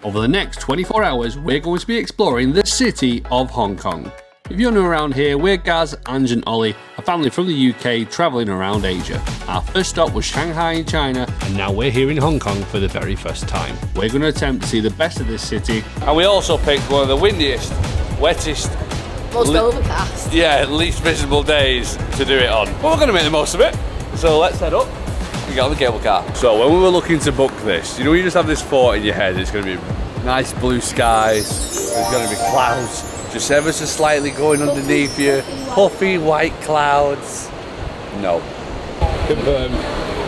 Over the next 24 hours, we're going to be exploring the city of Hong Kong. If you're new around here, we're Gaz, Ange and Ollie, a family from the UK travelling around Asia. Our first stop was Shanghai in China, and now we're here in Hong Kong for the very first time. We're going to attempt to see the best of this city. And we also picked one of the windiest, wettest, most overcast. Yeah, least visible days to do it on. But we're going to make the most of it. So let's head up and get on the cable car. So when we were looking to book this, you just have this thought in your head, it's going to be nice blue skies, there's going to be clouds just ever so slightly going underneath you, puffy white clouds. No. Confirmed.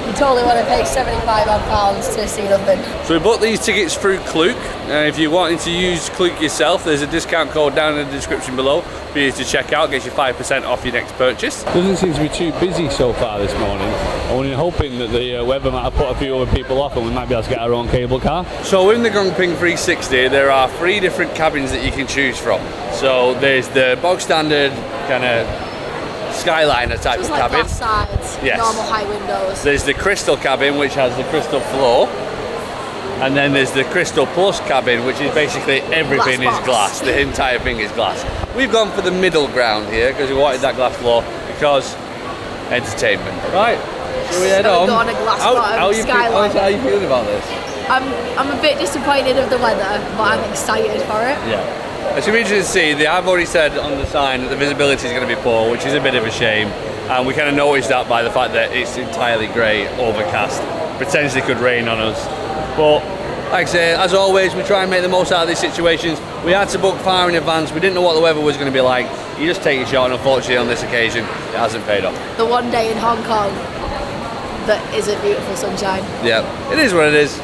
You totally want to pay £75 to see nothing. So we bought these tickets through Klook, and if you're wanting to use Klook yourself, there's a discount code down in the description below for you to check out, gets you 5% off your next purchase. Doesn't seem to be too busy so far this morning. I'm only hoping that the weather might have put a few other people off and we might be able to get our own cable car. So in the Ngong Ping 360 there are 3 different cabins that you can choose from. So there's the bog standard kind of skyliner type of cabin. Glass sides, yes. Normal high windows. There's the crystal cabin, which has the crystal floor. And then there's the Crystal Plus cabin, which is basically everything is glass. The entire thing is glass. We've gone for the middle ground here because we wanted that glass floor because entertainment. Right, so we head on. Go on a glass how are you feeling about this? I'm a bit disappointed of the weather, but I'm excited for it. Yeah. It's going to be interesting to see. They have already said on the sign that the visibility is going to be poor, which is a bit of a shame. And we kind of noticed that by the fact that it's entirely grey, overcast. Potentially could rain on us. But like I say, as always, we try and make the most out of these situations. We had to book far in advance. We didn't know what the weather was going to be like. You just take your shot, and unfortunately on this occasion, it hasn't paid off. The one day in Hong Kong that isn't beautiful sunshine. Yeah, it is what it is.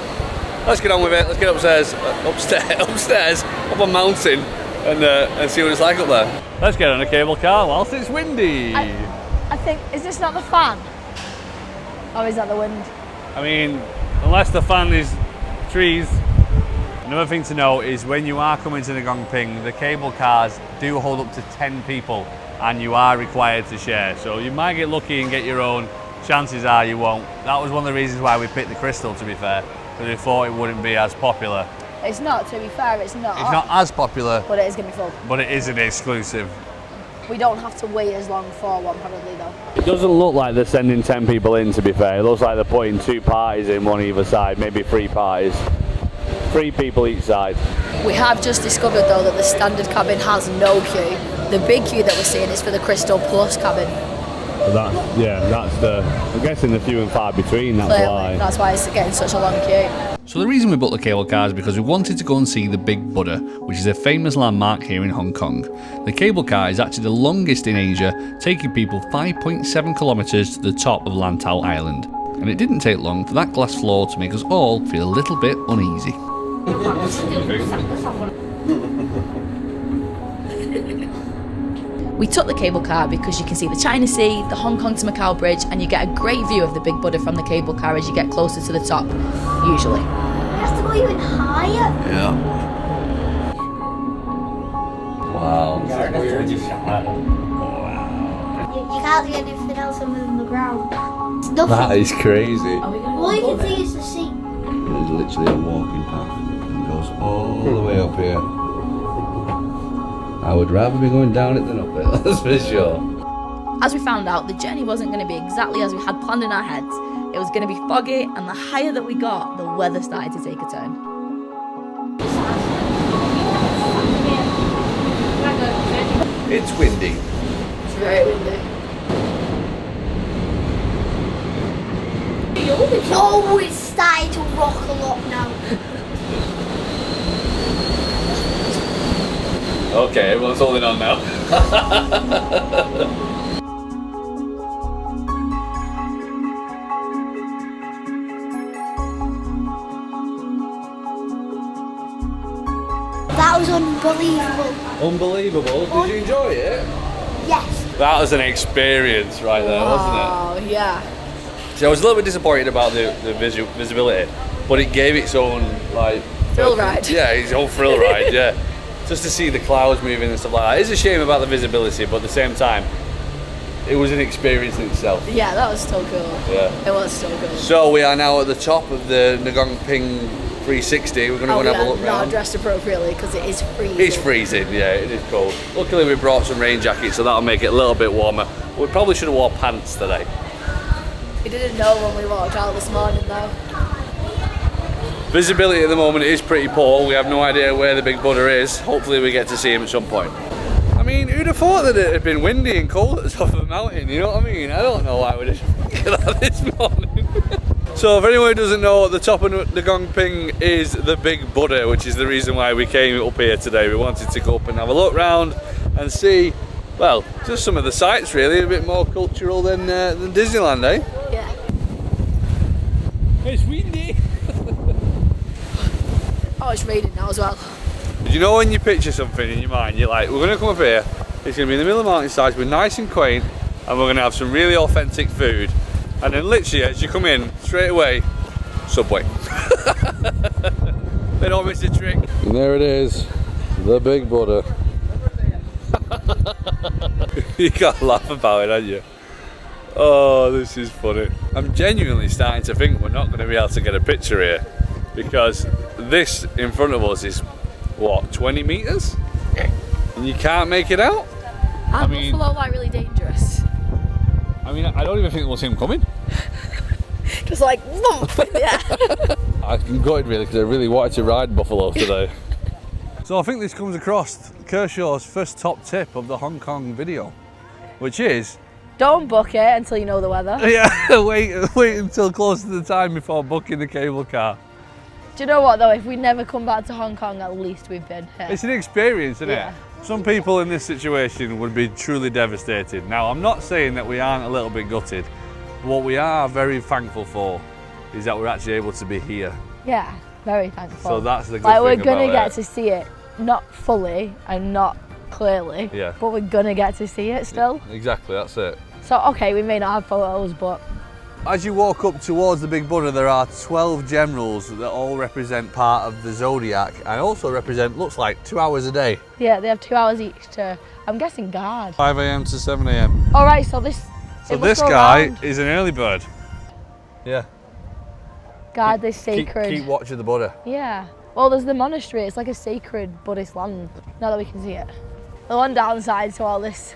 Let's get on with it. Let's get upstairs, up a mountain, and see what it's like up there. Let's get on a cable car whilst it's windy. I think, is this not the fan? Or is that the wind? I mean, unless the fan is trees. Another thing to note is when you are coming to the Ngong Ping, the cable cars do hold up to 10 people and you are required to share. So you might get lucky and get your own, chances are you won't. That was one of the reasons why we picked the Crystal, to be fair, because we thought it wouldn't be as popular. It's not, to be fair, it's not. It's not as popular. But it is going to be full. But it is an exclusive. We don't have to wait as long for one, probably, though. It doesn't look like they're sending 10 people in, to be fair. It looks like they're putting 2 parties in, one either side, maybe 3 parties. 3 people each side. We have just discovered, though, that the standard cabin has no queue. The big queue that we're seeing is for the Crystal Plus cabin. That's I'm guessing the few and far between, that's Clearly, why. that's why it's getting such a long queue. So the reason we booked the cable car is because we wanted to go and see the Big Buddha, which is a famous landmark here in Hong Kong. The cable car is actually the longest in Asia, taking people 5.7 kilometres to the top of Lantau Island. And it didn't take long for that glass floor to make us all feel a little bit uneasy. We took the cable car because you can see the China Sea, the Hong Kong to Macau bridge, and you get a great view of the Big Buddha from the cable car as you get closer to the top, usually. We have to go even higher. Yeah. Wow. You can't see anything else other than the ground. It's nothing. That is crazy. All you can see is the sea. There's literally a walking path and goes all the way up here. I would rather be going down it than up it, that's for sure. As we found out, the journey wasn't going to be exactly as we had planned in our heads. It was going to be foggy, and the higher that we got, the weather started to take a turn. It's windy. It's very windy. Oh, it's starting to rock a lot now. Okay, everyone's holding on now. That was unbelievable. Unbelievable. Did you enjoy it? Yes. That was an experience right there, wasn't Oh, yeah. it? So I was a little bit disappointed about the visibility, but it gave its own like Thrill ride. Yeah, its own thrill ride. Yeah, just to see the clouds moving and stuff like that. It's a shame about the visibility, but at the same time, it was an experience in itself. Yeah, that was still cool. Yeah, it was still cool. So we are now at the top of the Ngong Ping 360. We're going to go and have a look not round. dressed appropriately because it is freezing. It's freezing, yeah, it is cold. Luckily we brought some rain jackets, so that'll make it a little bit warmer. We probably should have worn pants today. We didn't know when we walked out this morning though. Visibility at the moment is pretty poor. We have no idea where the big Buddha is. Hopefully we get to see him at some point. I mean, who'd have thought that it had been windy and cold at the top of the mountain, you know what I mean? I don't know why we just get that this morning. So if anyone who doesn't know, at the top of the Ngong Ping is the big Buddha, which is the reason why we came up here today. We wanted to go up and have a look round and see, well, just some of the sights really, a bit more cultural than Disneyland, eh? Yeah. It's windy. Oh, it's raining now as well. Did you know when you picture something in your mind, you're like, we're going to come up here, it's going to be in the middle of the mountainsides, we're nice and quaint, and we're going to have some really authentic food. And then literally as you come in, straight away, Subway. They don't miss a trick. And there it is, the big Buddha. You can't laugh about it, can you? Oh, this is funny. I'm genuinely starting to think we're not going to be able to get a picture here, because this in front of us is, what, 20 metres? And you can't make it out? And buffalo like really dangerous. I mean, I don't even think we'll see him coming. Just like, yeah. I'm gutted really, because I really wanted to ride buffalo today. So I think this comes across Kershaw's first top tip of the Hong Kong video, which is... Don't book it until you know the weather. Yeah, wait until close to the time before booking the cable car. Do you know what though, if we never come back to Hong Kong, at least we've been here. It's an experience, isn't Yeah. it? Some people in this situation would be truly devastated. Now, I'm not saying that we aren't a little bit gutted. What we are very thankful for is that we're actually able to be here. Yeah, very thankful. So that's the good like, thing we're gonna about get it. to see it, not fully and not clearly, Yeah. but we're gonna get to see it still. Exactly, that's it. So, okay, we may not have photos, but... As you walk up towards the big Buddha, there are 12 generals that all represent part of the zodiac and also represent, looks like, 2 hours a day. Yeah, they have 2 hours each to, I'm guessing, guard. 5 a.m. to 7 a.m. All right, so this... So it must this go guy around. is an early bird. Yeah. Guard this sacred... Keep watch of the Buddha. Yeah. Well, there's the monastery. It's like a sacred Buddhist land, now that we can see it. The one downside to all this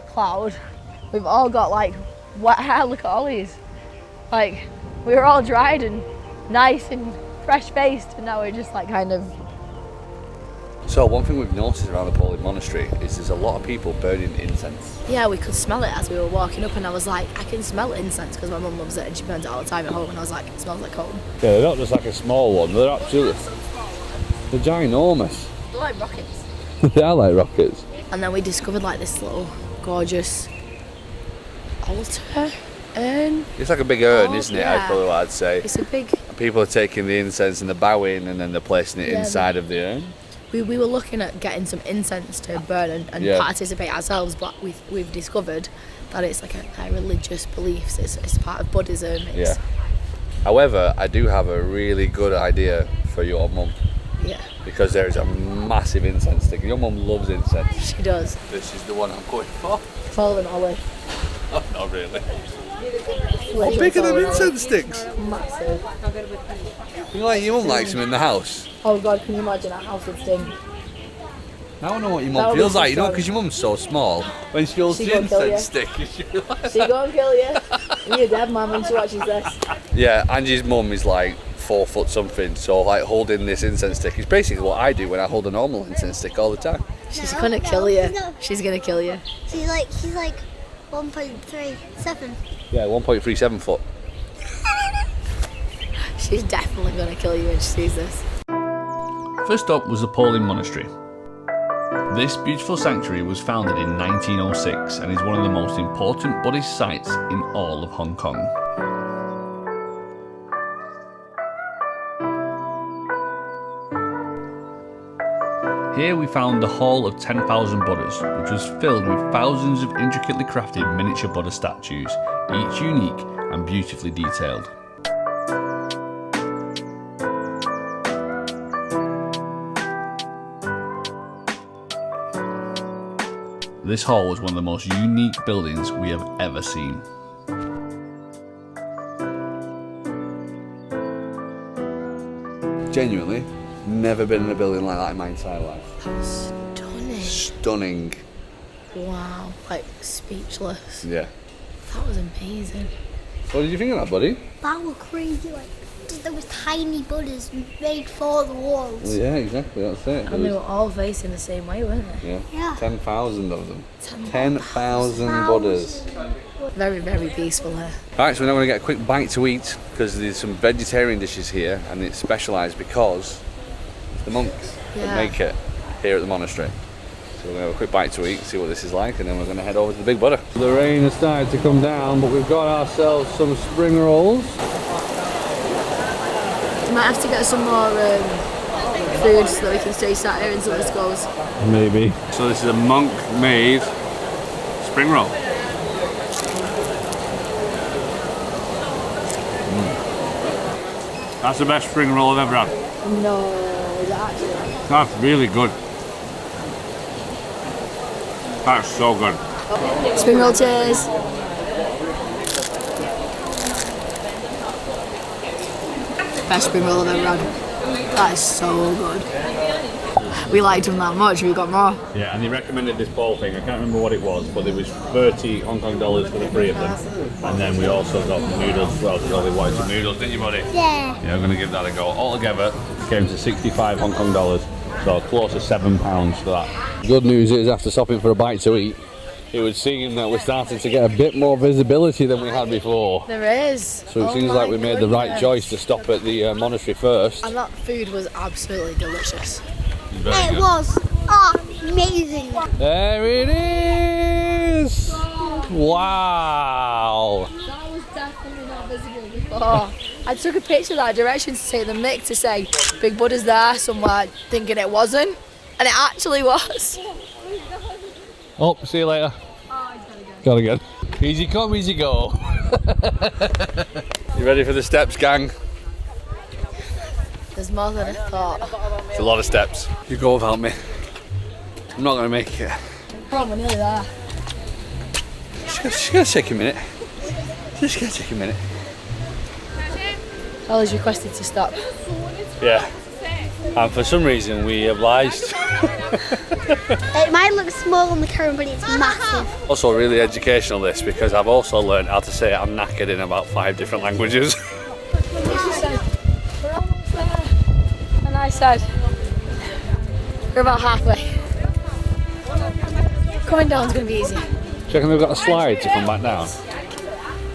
cloud, we've all got like wet hair. Look at Ollie's. Like, we were all dried and nice and fresh-faced, and now we're just like kind of... So one thing we've noticed around the Po Lin Monastery is there's a lot of people burning incense. Yeah, we could smell it as we were walking up, and I was like, I can smell incense because my mum loves it and she burns it all the time at home, and I was like, it smells like home. Yeah, they're not just like a small one, they're absolutely... They're ginormous. They're like rockets. They are like rockets. And then we discovered like this little gorgeous altar urn. It's like a big urn, Oh, isn't it? yeah. That's probably what I'd say. It's a big... People are taking the incense and they're bowing and then they're placing it Yeah, inside of the urn. We were looking at getting some incense to burn and Yeah. participate ourselves, but we've discovered that it's like a religious belief. It's part of Buddhism. Yeah. However, I do have a really good idea for your mum. Yeah, Because there is a massive incense stick. Your mum loves incense. she does. This is the one I'm going for. Follow them, Ollie. Oh, not really. How big are them incense sticks? Massive. You know, like your mum likes them in the house. Oh God, can you imagine that house would sting? Now I know what your That mum would feels be like, you know, strong. because your mum's so small. When she holds She the gonna kill incense you. stick, she'll be like... She gonna kill you. You're dead, man, when she watches this. Yeah, Angie's mum is like 4 foot something, so like holding this incense stick is basically what I do when I hold a normal incense stick all the time. She's gonna kill you. No. She's gonna kill you. She's like 1.37. Yeah, 1.37 foot. She's definitely gonna kill you when she sees this. First up was the Po Lin Monastery. This beautiful sanctuary was founded in 1906 and is one of the most important Buddhist sites in all of Hong Kong. Here we found the Hall of 10,000 Buddhas, which was filled with thousands of intricately crafted miniature Buddha statues, each unique and beautifully detailed. This hall was one of the most unique buildings we have ever seen. Genuinely, never been in a building like that in my entire life. That was stunning. Stunning. Wow, like speechless. Yeah. That was amazing. What did you think of that, buddy? That was crazy. Like, there was tiny Buddhas made for the walls. Yeah, exactly. That's it. And they were all facing the same way, weren't they? Yeah. Yeah. 10,000 of them. 10,000 Buddhas. Very, very peaceful here. Right, so we're now going to get a quick bite to eat because there's some vegetarian dishes here, and it's specialised because it's the monks that make it here at the monastery. So we're going to have a quick bite to eat, see what this is like, and then we're going to head over to the Big Buddha. The rain has started to come down, but we've got ourselves some spring rolls. We might have to get some more food so that we can stay sat here until this goes. Maybe. So this is a monk-made spring roll. That's the best spring roll I've ever had. No, is it actually? That's really good. That's so good. Spring roll, cheers. Best spring roll I've ever had. That is so good. We liked them that much, we got more. Yeah, and he recommended this bowl thing. I can't remember what it was, but it was 30 Hong Kong dollars for the three of them. And then we also got the noodles as well, because Ollie wanted some noodles, didn't you, buddy? Yeah. Yeah, I'm going to give that a go. Altogether, it came to 65 Hong Kong dollars, so close to £7 for that. Good news is, after stopping for a bite to eat, it would seem that we're starting to get a bit more visibility than we had before. There is. So it seems like we made the right choice to stop at the monastery first. And that food was absolutely delicious. It was amazing. There it is! Wow! That was definitely not visible before. I took a picture that direction to take the mic to say Big Buddha's there somewhere, thinking it wasn't, and it actually was. Oh, see you later. Gotta go. Easy come, easy go. You ready for the steps, gang? There's more than I thought. It's a lot of steps. You go without me. I'm not gonna make it. We're nearly there. Just gonna take a minute. Just gonna take a minute. Ollie's requested to stop. Yeah. And for some reason we obliged. It might look small on the camera, but it's massive. Also really educational this, because I've also learned how to say I'm knackered in about 5 different languages. She said, we're almost there. And I said, we're about halfway. Coming down's going to be easy. Do you reckon they've got a slide to come back down?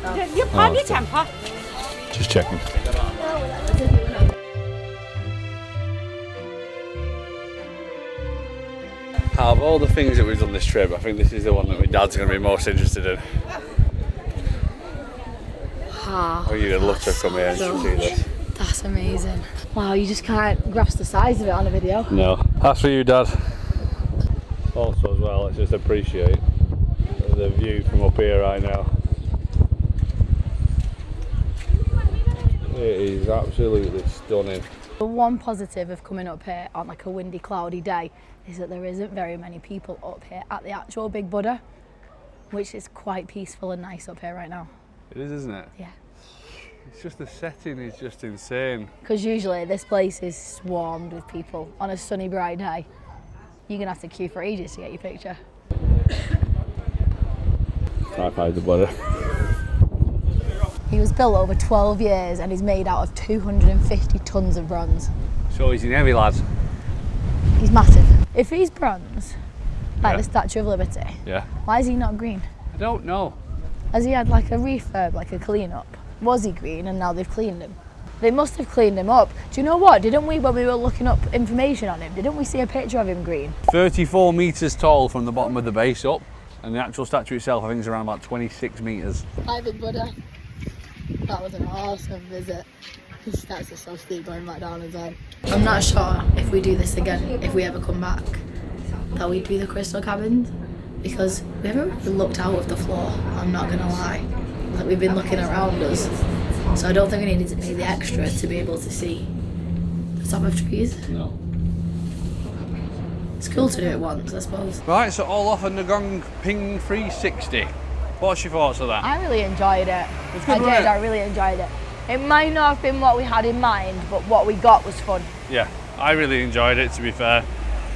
Oh, just checking. Out of all the things that we've done this trip, I think this is the one that my dad's going to be most interested in. Oh, You'd love to come here and see this. That's amazing. Wow, you just can't grasp the size of it on a video. No. That's for you, Dad. Also as well, let's just appreciate the view from up here right now. It is absolutely stunning. The one positive of coming up here on like a windy, cloudy day is that there isn't very many people up here at the actual Big Buddha, which is quite peaceful and nice up here right now. It is, isn't it? Yeah. It's just the setting is just insane. Because usually this place is swarmed with people on a sunny, bright day. You're going to have to queue for ages to get your picture. High five the Buddha. He was built over 12 years and he's made out of 250 tons of bronze. So he's in heavy, lads. He's massive. If he's bronze, like the Statue of Liberty, why is he not green? I don't know. Has he had like a refurb, like a clean up? Was he green and now they've cleaned him? They must have cleaned him up. Do you know what? Didn't we, when we were looking up information on him, didn't we see a picture of him green? 34 metres tall from the bottom of the base up, and the actual statue itself I think is around about 26 metres. Hi Big Buddha. That was an awesome visit. His steps are so steep going back down again. I'm not sure if we do this again, if we ever come back, that we'd do the crystal cabins, because we haven't really looked out of the floor, I'm not gonna lie. Like, we've been looking around us, so I don't think we needed to pay the extra to be able to see the top of trees. No. It's cool to do it once, I suppose. Right, so all off a Ngong Ping 360. What's your thoughts of that? I really enjoyed it. It's good, I wasn't did, it? I really enjoyed it. It might not have been what we had in mind, but what we got was fun. Yeah, I really enjoyed it, to be fair.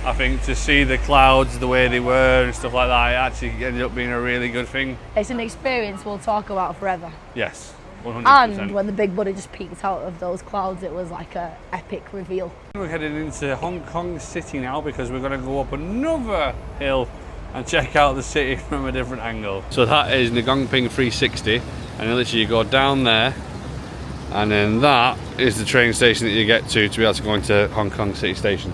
I think to see the clouds the way they were and stuff like that, it actually ended up being a really good thing. It's an experience we'll talk about forever. Yes, 100%. And when the big buddy just peeked out of those clouds, it was like an epic reveal. We're heading into Hong Kong City now because we're going to go up another hill and check out the city from a different angle. So that is Ngong Ping 360, and literally you go down there, and then that is the train station that you get to be able to go into Hong Kong City Station.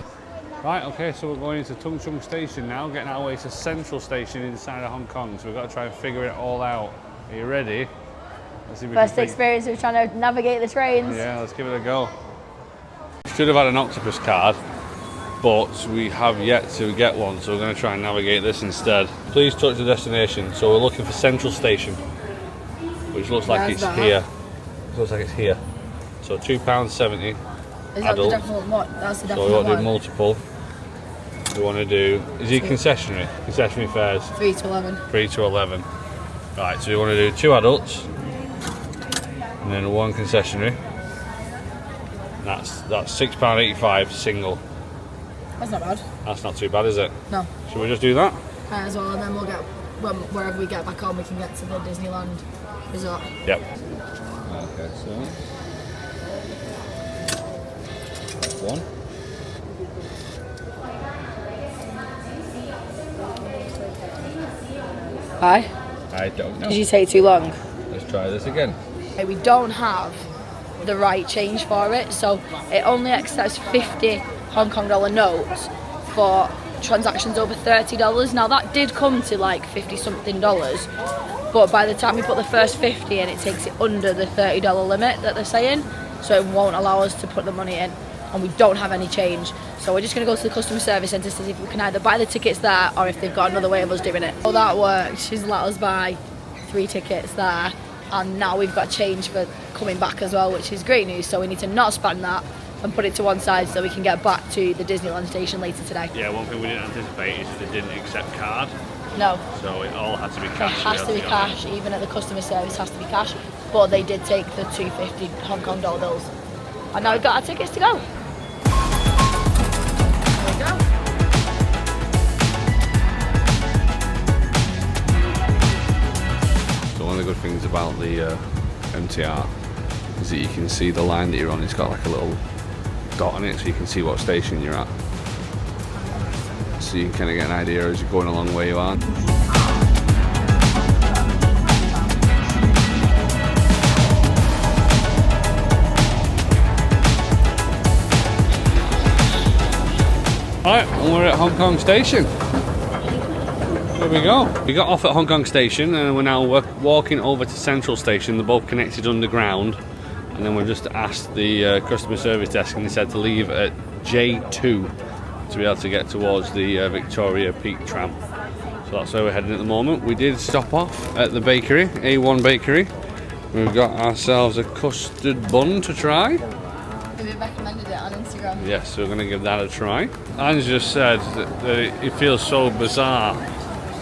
Right, okay, so we're going into Tung Chung Station now, getting our way to Central Station inside of Hong Kong, so we've got to try and figure it all out. Are you ready? Let's see if we First can experience of trying to navigate the trains. Yeah, let's give it a go. Should have had an octopus card, but we have yet to get one, so we're going to try and navigate this instead. Please touch the destination. So we're looking for Central Station, which looks like it's here. It looks like it's here. So £2.70 Is that adult. the definite one? That's the So definite we want to one. do multiple. We want to do, is he concessionary? Concessionary fares. 3 to 11. 3 to 11. Right, so we want to do 2 adults and then 1 concessionary. That's £6.85 single. That's not bad. That's not too bad, is it? No. Should we just do that? As well, and then we'll get, wherever we get back home, we can get to the Disneyland resort. Yep. Okay, so that's 1. Hi. I don't know. Did you take too long? Let's try this again. We don't have the right change for it, so it only accepts 50 Hong Kong dollar notes for transactions over $30. Now that did come to like 50 something dollars, but by the time we put the first 50 in, it takes it under the $30 limit that they're saying, so it won't allow us to put the money in, and we don't have any change. So we're just going to go to the customer service centre to see if we can either buy the tickets there or if they've got another way of us doing it. So that worked. She's let us buy 3 tickets there, and now we've got change for coming back as well, which is great news. So we need to not spend that and put it to one side so we can get back to the Disneyland station later today. Yeah, one thing we didn't anticipate is they didn't accept card, No, so it all had to be it cash. has to be cash. Even at the customer service has to be cash. But they did take the 250 Hong Kong dollar bills, and now we've got our tickets to go. There we go. So one of the good things about the MTR is that you can see the line that you're on. It's got like a little dot on it, so you can see what station you're at. So you can kind of get an idea as you're going along where you are. Alright, and we're at Hong Kong Station. There we go. We got off at Hong Kong Station and we're now walking over to Central Station. They're both connected underground. And then we've just asked the customer service desk, and they said to leave at J2 to be able to get towards the Victoria Peak tram. So that's where we're heading at the moment. We did stop off at the bakery, A1 Bakery. We've got ourselves a custard bun to try. We recommended it on Instagram. Yes, so we're going to give that a try. Anne's just said that it feels so bizarre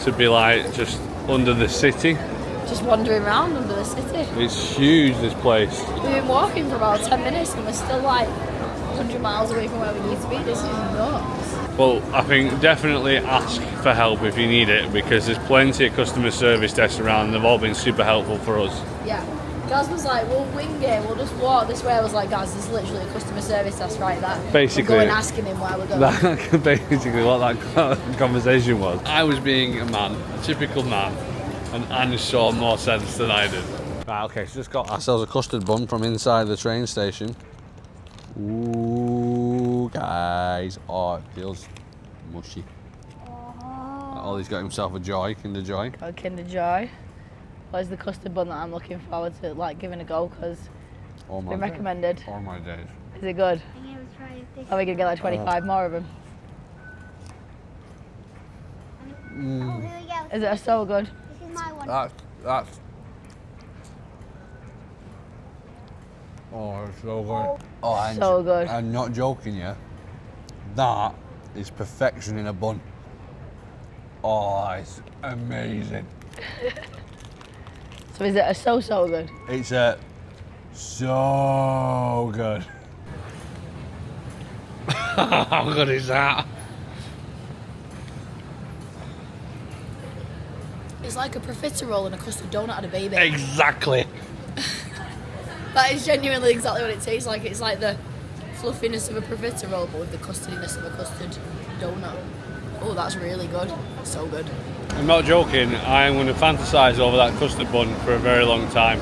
to be like just under the city. Just wandering around under the city. It's huge, this place. We've been walking for about 10 minutes and we're still like 100 miles away from where we need to be. This is nuts. Well, I think definitely ask for help if you need it, because there's plenty of customer service desks around and they've all been super helpful for us. Yeah. Gaz was like, we'll wing it, we'll just walk this way. I was like, Gaz, there's literally a customer service desk right there. Basically, we'll go and asking him where we're going. That's basically what that conversation was. I was being a man, a typical man, and Anne saw more sense than I did. Right, okay, so just got ourselves a custard bun from inside the train station. Ooh, guys. Oh, it feels mushy. Ollie's got himself a Joy, Kinder Joy. Got a Kinder Joy. Where's the custard bun that I'm looking forward to like giving a go, because it's been recommended. All my days. Is it good? I'm gonna try a big Are we gonna get like 25 more of them? Oh, here we go. Is it so good? This is my one. That's. Oh, it's so good. Oh, I'm So good. I'm not joking, yeah. That is perfection in a bun. Oh, it's amazing. So is it so good? It's a So good. How good is that? It's like a profiterole and a custard donut had a baby. Exactly. That is genuinely exactly what it tastes like. It's like the fluffiness of a profiterole, but with the custardiness of a custard donut. Oh, that's really good. So good. I'm not joking. I'm going to fantasise over that custard bun for a very long time.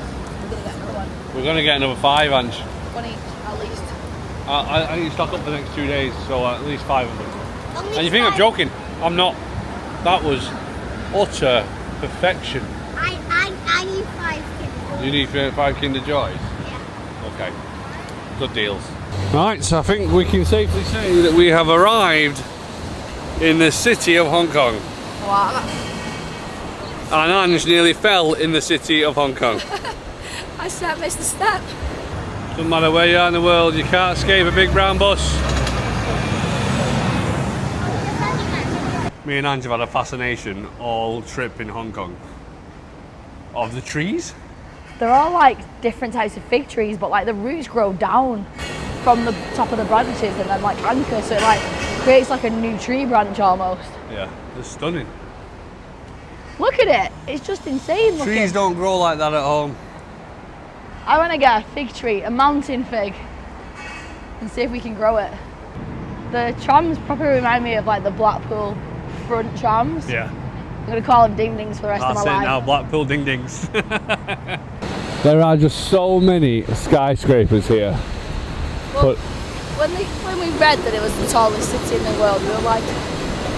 We're gonna get another one. We're going to get another 5, Ange. One each, at least. I need to stock up for the next 2 days, so at least 5 of them. Only And you think I'm 5. joking? I'm not. That was utter perfection. I need 5 Kinder. You need 5 Kinder Joys? Yeah. Okay. Good deals. Right, so I think we can safely say that we have arrived in the city of Hong Kong. Wow. And Ange nearly fell in the city of Hong Kong. I missed the step. Doesn't matter where you are in the world, you can't escape a big brown bus. Me and Ange have had a fascination all trip in Hong Kong of the trees. They're all like different types of fig trees, but like the roots grow down from the top of the branches and then like anchor, so it like creates like a new tree branch almost. Yeah, they're stunning. Look at it, it's just insane looking. Trees don't grow like that at home. I want to get a fig tree, a mountain fig, and see if we can grow it. The trams probably remind me of like the Blackpool front trams. Yeah. I'm going to call them ding dings for the rest of That's my it life. now, Blackpool ding dings. There are just so many skyscrapers here. Well, when we read that it was the tallest city in the world, we were like,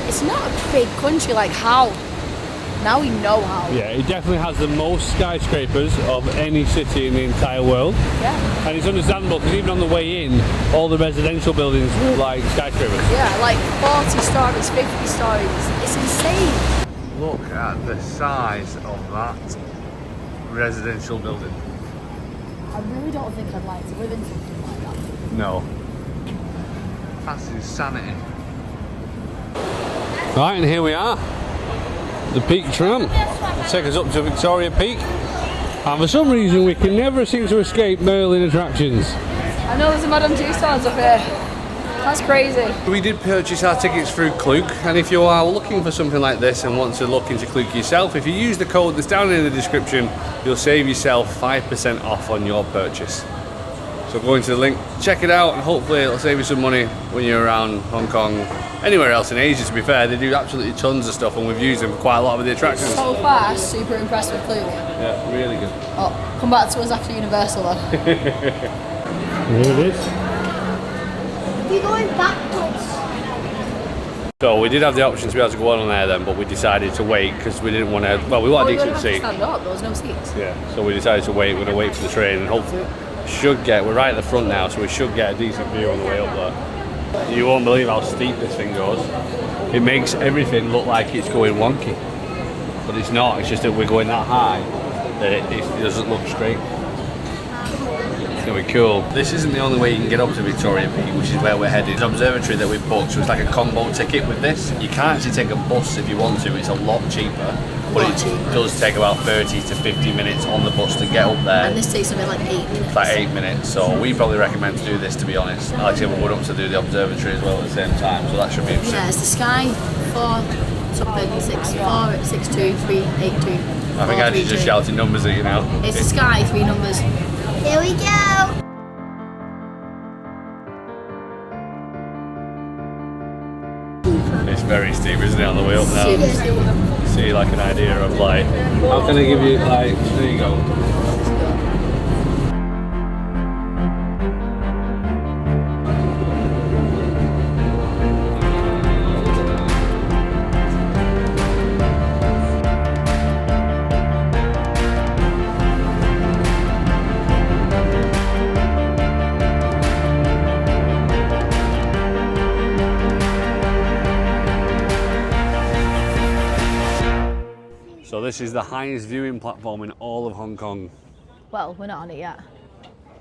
it's not a big country, like how? Now we know how. Yeah, it definitely has the most skyscrapers of any city in the entire world. Yeah. And it's understandable because even on the way in, all the residential buildings were like skyscrapers. Yeah, like 40 stories, 50 stories. It's insane. Look at the size of that residential building. I really don't think I'd like to live in something like that. No. That's insanity. Right, and here we are. The Peak Tram. It'll take us up to Victoria Peak. And for some reason, we can never seem to escape Merlin attractions. I know there's a Madame Tussauds up here. That's crazy. We did purchase our tickets through Klook, and if you are looking for something like this and want to look into Klook yourself, if you use the code that's down in the description, you'll save yourself 5% off on your purchase. So go into the link, check it out, and hopefully it'll save you some money when you're around Hong Kong. Anywhere else in Asia, to be fair, they do absolutely tons of stuff, and we've used them for quite a lot of the attractions. So far, super impressed with Klook. Yeah, really good. Oh, come back to us after Universal though. Here it is. We're going backwards. So we did have the option to be able to go on there then, but we decided to wait because we didn't want to. Well, we want a decent seat. Stand up. There was no seats. Yeah. So we decided to wait. We're going to wait for the train, and hopefully we're right at the front now, so we should get a decent view on the way up there. You won't believe how steep this thing goes. It makes everything look like it's going wonky, but it's not. It's just that we're going that high that it doesn't look straight. It's going to be cool. This isn't the only way you can get up to Victoria Peak, which is where we're headed. There's an observatory that we booked, so it's like a combo ticket with this. You can actually take a bus if you want to. It's a lot cheaper, but it does take about 30 to 50 minutes on the bus to get up there. And this takes something like 8 minutes. It's like 8 minutes, so we probably recommend to do this, to be honest. Actually, we're going up to do the observatory as well at the same time, so that should be interesting. Yeah, it's the Sky 4 something 6 4 6 2 3 8 2. I think I just shouted numbers at you now. It's the Sky 3 numbers. Here we go. It's very steep, isn't it, on the way up now? Super steep. See, like an idea of like, how can I give you like, there you go. So this is the highest viewing platform in all of Hong Kong. Well, we're not on it yet.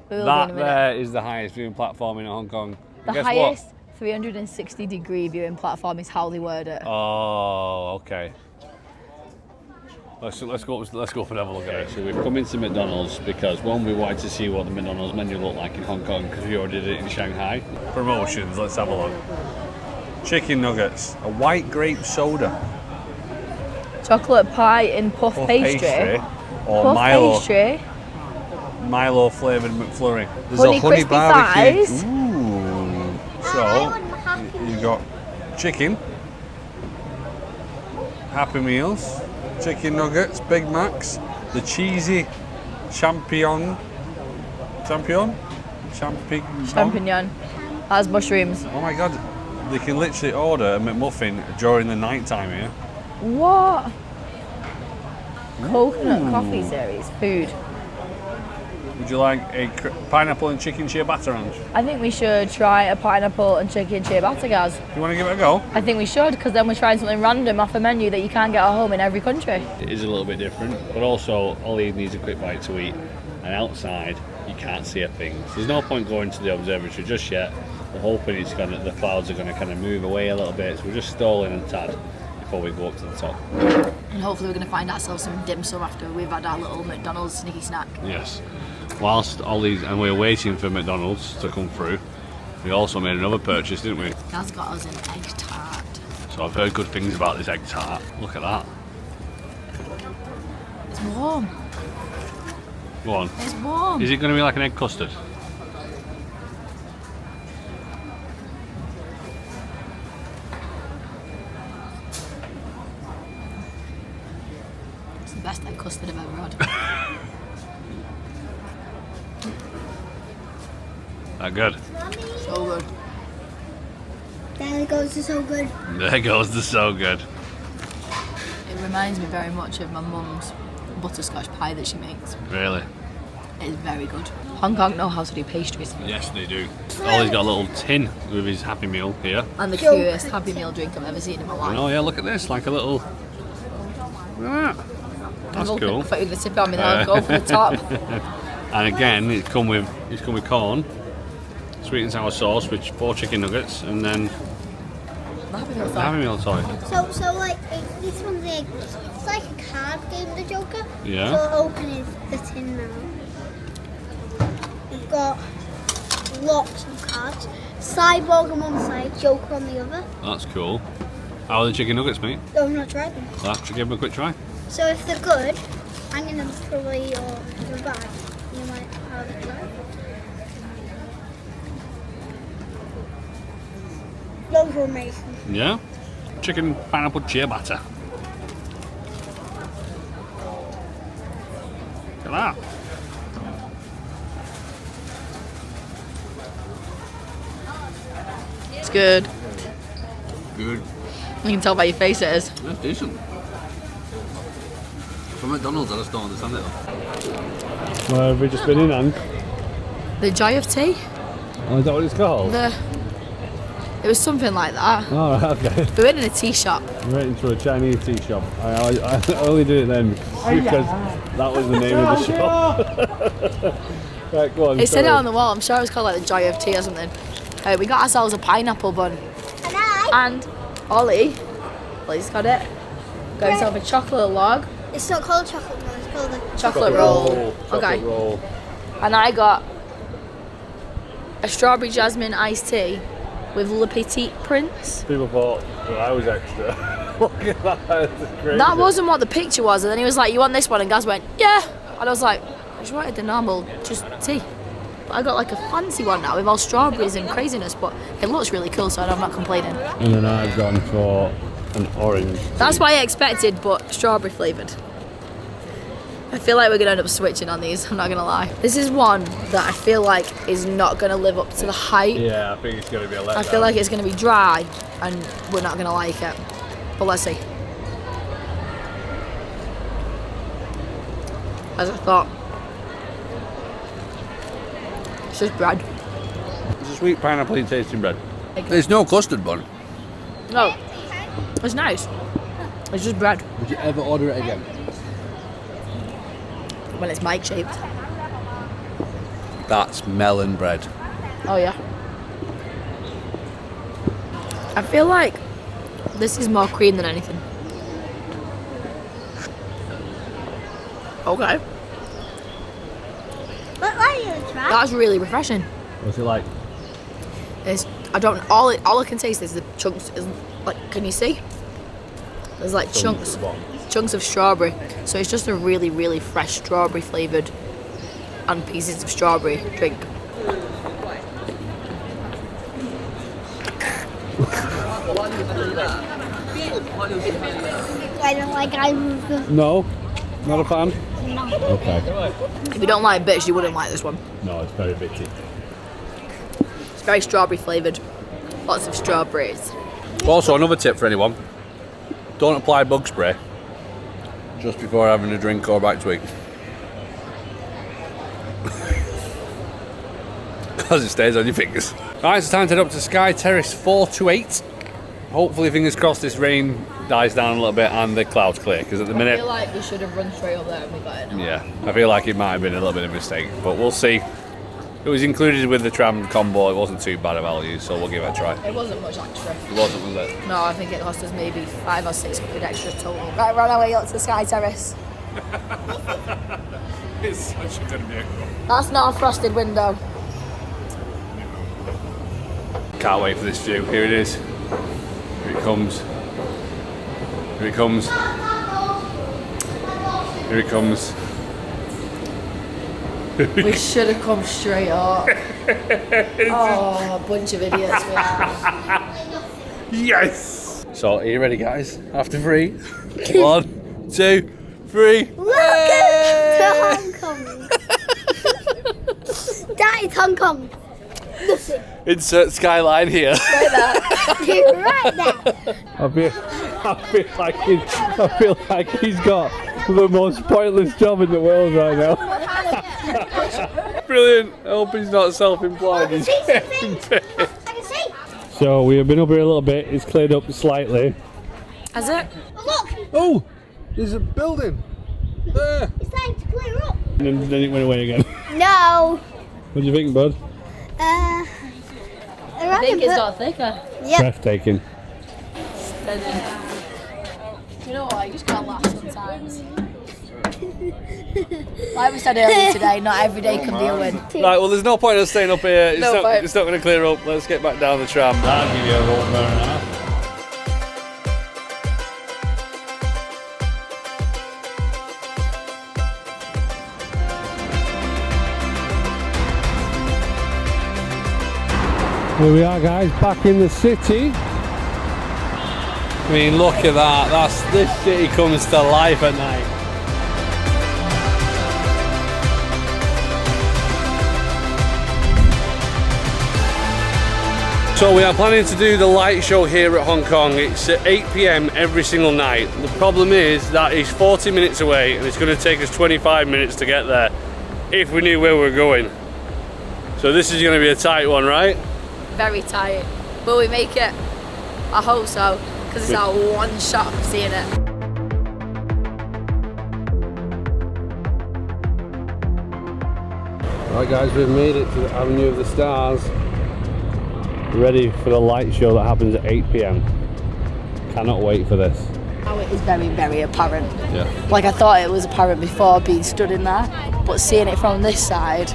We will That be in a minute. there is the highest viewing platform in Hong Kong. The Guess highest 360-degree viewing platform is how they word it. What? Oh, okay. Let's go for and have a look at it. So we've come into McDonald's because one, we wanted to see what the McDonald's menu looked like in Hong Kong because we already did it in Shanghai. Promotions, let's have a look. Chicken nuggets, a white grape soda, Chocolate pie in puff pastry. or Puff Milo pastry. Milo flavoured McFlurry. There's Honey a honey crispy barbecue. thighs. Ooh. I So want my Happy you got chicken, Happy Meals, chicken nuggets, Big Macs, the cheesy champignon. Champignon. As mushrooms. Oh my god, they can literally order a McMuffin during the night time here. What? Coconut coffee series. Food. Would you like a pineapple and chicken ciabatta ranch? I think we should try a pineapple and chicken ciabatta, guys. You want to give it a go? I think we should, because then we're trying something random off a menu that you can't get at home in every country. It is a little bit different, but also Ollie needs a quick bite to eat, and outside you can't see a thing. So there's no point going to the observatory just yet. We're hoping the clouds are going to kind of move away a little bit, so we're just stalling a tad before we go up to the top. And hopefully we're going to find ourselves some dim sum after we've had our little McDonald's sneaky snack. Yes. Whilst Ollie's and we're waiting for McDonald's to come through, we also made another purchase, didn't we? Gaz got us an egg tart. So I've heard good things about this egg tart. Look at that. It's warm. Go on. It's warm. Is it going to be like an egg custard? It's the best egg custard I've ever had. That good? So good. There goes to so good. There goes the so good. It reminds me very much of my mum's butterscotch pie that she makes. Really? It is very good. Hong Kong know how to do pastries. Yes, they do. Ollie's got a little tin with his Happy Meal here. And the cutest Happy Meal drink I've ever seen in my life. Oh yeah, look at this, like a little... Look at that. That's I cool. thought you were going to tip it on me, then I'll go for the top. And again, it's come with corn, sweet and sour sauce with 4 chicken nuggets, and then The Happy Meal the Happy Meal toy. So like, this one's it's like a card game, the Joker. Yeah. So I'll open the tin now. We've got lots of cards. Cyborg on one side, Joker on the other. That's cool. How are the chicken nuggets, mate? No, I've not tried them. I'll have to give them a quick try. So if they're good, I'm going to probably in the bag. You might have a try. Those are amazing. Yeah? Chicken pineapple ciabatta. Look at that. It's good. Good. You can tell by your face it is. That's decent. For McDonald's, I just don't understand it though. Where have we just been in, Anne? The Joy of Tea? Oh, is that what it's called? It was something like that. Oh, right, okay. We went in a tea shop. We went into a Chinese tea shop. I only did it then because that was the name of the shop. Right, go on. It said it sorry. on the wall. I'm sure it was called like the Joy of Tea or something. We got ourselves a pineapple bun. And Ollie's got it. Got himself a chocolate log. It's not called chocolate roll, it's called a Chocolate roll. Chocolate Okay. roll. And I got a strawberry jasmine iced tea with Le Petit Prince. People thought that I was extra. Look at that. That's crazy. That wasn't what the picture was, and then he was like, "You want this one?" And Gaz went, "Yeah." And I was like, "I just wanted the normal, just tea." But I got like a fancy one now with all strawberries and craziness, but it looks really cool, so I'm not complaining. And then I've gone for an orange. That's what I expected, but strawberry flavoured. I feel like we're going to end up switching on these, I'm not going to lie. This is one that I feel like is not going to live up to the hype. Yeah, I think it's going to be a letdown. I feel like it's going to be dry and we're not going to like it. But let's see. As I thought. It's just bread. It's a sweet pineapple tasting bread. There's no custard bun. No. It's nice. It's just bread. Would you ever order it again? When it's mic shaped. That's melon bread. Oh yeah. I feel like this is more cream than anything. Okay. What are you trying? That's really refreshing. What's it like? All I can taste is the chunks. Is like, can you see? There's like chunks of strawberry. So it's just a really, really fresh strawberry flavoured and pieces of strawberry drink. I don't like ibuprofen. No, not a fan. No. Okay. If you don't like bits, you wouldn't like this one. No, it's very bitty. It's very strawberry flavoured. Lots of strawberries. Also, another tip for anyone: don't apply bug spray just before having a drink or a bite to eat, because it stays on your fingers. Right, it's time to head up to Sky Terrace 428. Hopefully, fingers crossed, this rain dies down a little bit and the clouds clear, because at the I minute, feel like we should have run straight up there and we got it now. yeah, I feel like it might have been a little bit of a mistake, but we'll see. It was included with the tram combo. It wasn't too bad a value, so we'll give it a try. It wasn't much extra. It wasn't, was it? No, I think it cost us maybe 5 or 6 quid extra total. Right, we're on our way up to Sky Terrace. It's such a good vehicle. That's not a frosted window. Can't wait for this view. Here it is. Here it comes. Here it comes. Here it comes. We should have come straight up. Oh, a bunch of idiots we are. Yes! So, are you ready, guys? After 3. 1, 2, 3. Welcome to Hong Kong. That is Hong Kong. Nothing. Insert skyline here. You're right there. I feel like he's got the most pointless job in the world right now. Brilliant. I hope he's not self-employed. He's I can see. So we have been up here a little bit. It's cleared up slightly. Has it? Look, Oh, there's a building there. it's time to clear up. And then it went away again. No. What do you think, bud? I think it's got thicker. Yep. Breathtaking. You know what? You just can't laugh sometimes. Like we said earlier today, not every day can be a win. Right, well, there's no point in us staying up here. It's, No not, point. it's not going to clear up. Let's get back down the tram. That'll give you a roll burn and a half. Here we are, guys, back in the city. I mean, look at that. This city comes to life at night. So we are planning to do the light show here at Hong Kong. It's at 8 PM every single night. The problem is that it's 40 minutes away and it's going to take us 25 minutes to get there if we knew where we were going. So this is going to be a tight one, right? Very tight. Will we make it? I hope so, because it's our one shot of seeing it. Right, guys, we've made it to the Avenue of the Stars. Ready for the light show that happens at 8 PM. Cannot wait for this. Now it is very, very apparent. Yeah. Like I thought it was apparent before being stood in there, but seeing it from this side,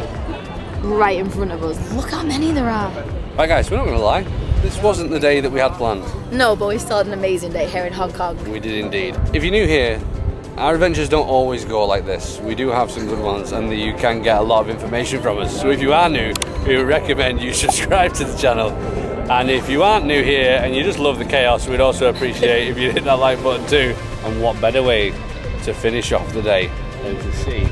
right in front of us, look how many there are. Right, guys, we're not going to lie. This wasn't the day that we had planned. No, but we still had an amazing day here in Hong Kong. We did indeed. If you're new here, our adventures don't always go like this. We do have some good ones and you can get a lot of information from us. So if you are new, we would recommend you subscribe to the channel. And if you aren't new here and you just love the chaos, we'd also appreciate if you hit that like button too. And what better way to finish off the day than to see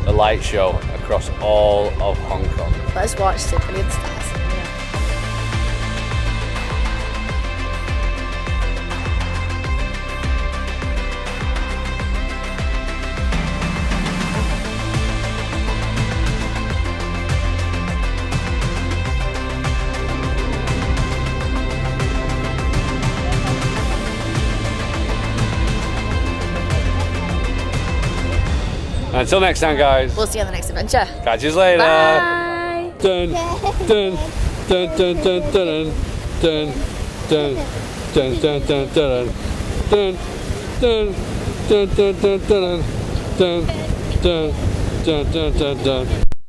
the light show across all of Hong Kong. Let's watch Symphony of the Stars. Until next time, guys. We'll see you on the next adventure. Catch you later. Bye. Dun dun dun dun dun dun dun dun dun dun dun dun dun dun dun dun dun dun dun dun, dun, dun, dun, dun.